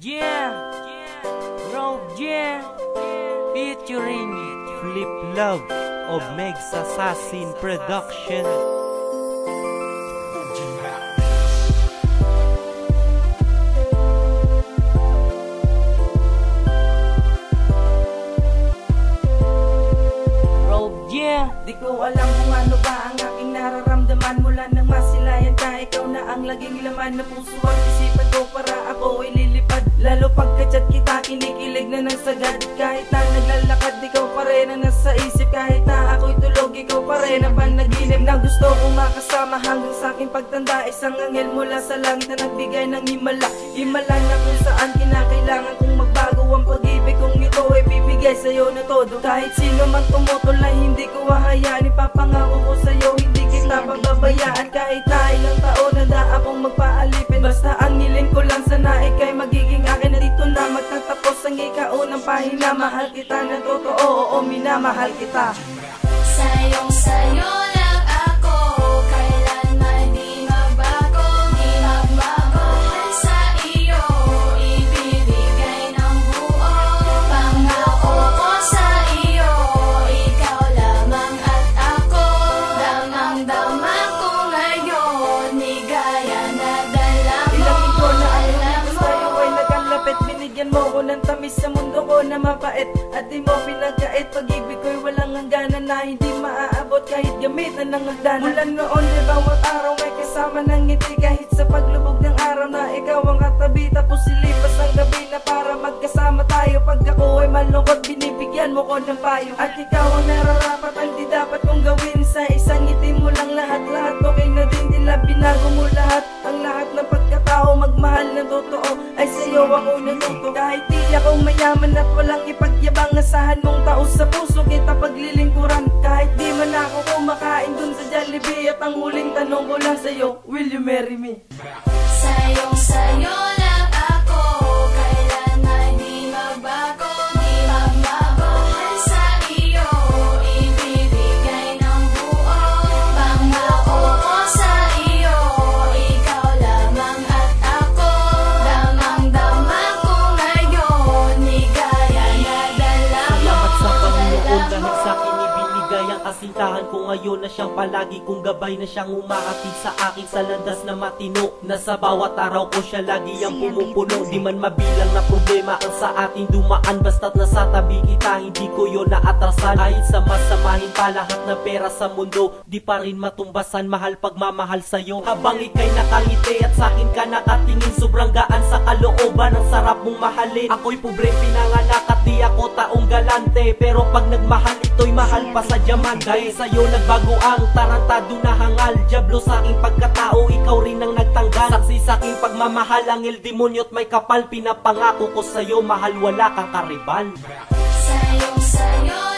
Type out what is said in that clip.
Yeah, Rob, yeah, featuring Flip Love of Megs Assassin Production. Rob, yeah. Di ko alam kung ano ba ang aking nararamdaman mula nang masilayan ka. Ikaw na ang laging laman na puso at isipan ko para ako ay lilipad. Lalo pagka-chat kita, kinikilig na ng sagad. Kahit na naglalakad, ikaw pa rin ang nasa isip. Kahit na ako'y tulog, ikaw pa rin ang panaginip na gusto kong makasama hanggang sa aking pagtanda. Isang anghel mula sa langit na nagbigay ng himala. Himala na kung saan kinakailangan kong magbago. Ang pag-ibig kong ito ay bibigay sa'yo na todo. Kahit sino man tumutol ay hindi ko hahayaan. Ipapangako ko sa'yo, hindi kita pababayaan. Kahit na ilang taon na da akong magpaalipin, basta ang hiling ko lang sana ikay magiging akin. Na dito na magtatapos ang ikaunang pahina. Mahal kita na totoo, oo, minamahal kita. Sayo lang ako, kailanman di magbago, di magbago. Sa iyo, ibibigay ng buo. Pangako ko sa iyo, ikaw lamang at ako. Damang-dama ko ngayon, ligaya na dala mo. Ilang ito na ang sa'yo ay nagkalapit. Binigyan mo ko ng tamis sa mundo ko na mapait. At di mo pinagkait, pag-ibig ko'y walang hangganan na hindi maaabot kahit gamitan ng hagdanan. Mula noon, di bawat araw may kasama ng ngiti. Kahit sa paglubog ng araw na ikaw ang katabi. Tapos silipas ang gabi na para magkasama tayo. Pag ako ay malungkot, binibigyan mo ko ng payo. At ikaw ang nararapat, ang di dapat kong gawin. Sa isang ngiti mo lang lahat-lahat, okay na din nila, binago mo lahat. Ang lahat ng pagkatao, magmahal na totoo, ay sa'yo ako natuto. Kahit di ako mayaman at walang ipagyabang, asahan mong tao sa puso kita paglilingkuran. Kahit di man ako kumakain dun sa Jollibee. At ang huling tanong ko lang sa'yo, will you marry me? Sayo lang ako, kailanman di magbago, di magbago. Sa iyo, ibibigay ng buo. Pangako ko sa iyo, ikaw lamang at ako. Damang-dama ko ngayon, ligaya na dala mo. Salamat sa Panginoon dahil sa'kin ibinigay ang kasintahan ko ngayon, na siyang palagi kong gabay, na siyang umahatid sa akin sa landas na matino. Na sa bawat araw ko siya lagi ang pumupuno. Di man mabilang na problema ang sa ating dumaan, basta't nasa tabi kita, hindi ko yun naatrasan. Kahit sa masamahin pa lahat na pera sa mundo, di pa rin matumbasan mahal pagmamahal sa'yo. Habang ika'y nakangiti at sa'kin ka nakatingin, sobrang gaan sa kalooban, ang sarap mong mahalin. Ako'y pobre pinanganak at di ako taong galante, pero pag nagmahal ito'y mahal pa sa diamante. Dahil sa'yo nagbago ang tarantado na hangal. Diablo sa aking pagkatao, ikaw rin ang nagtanggal. Saksi sa aking pagmamahal, ang el demonyo't may kapal. Pinapangako ko sa'yo, mahal wala kang karibal. Sayo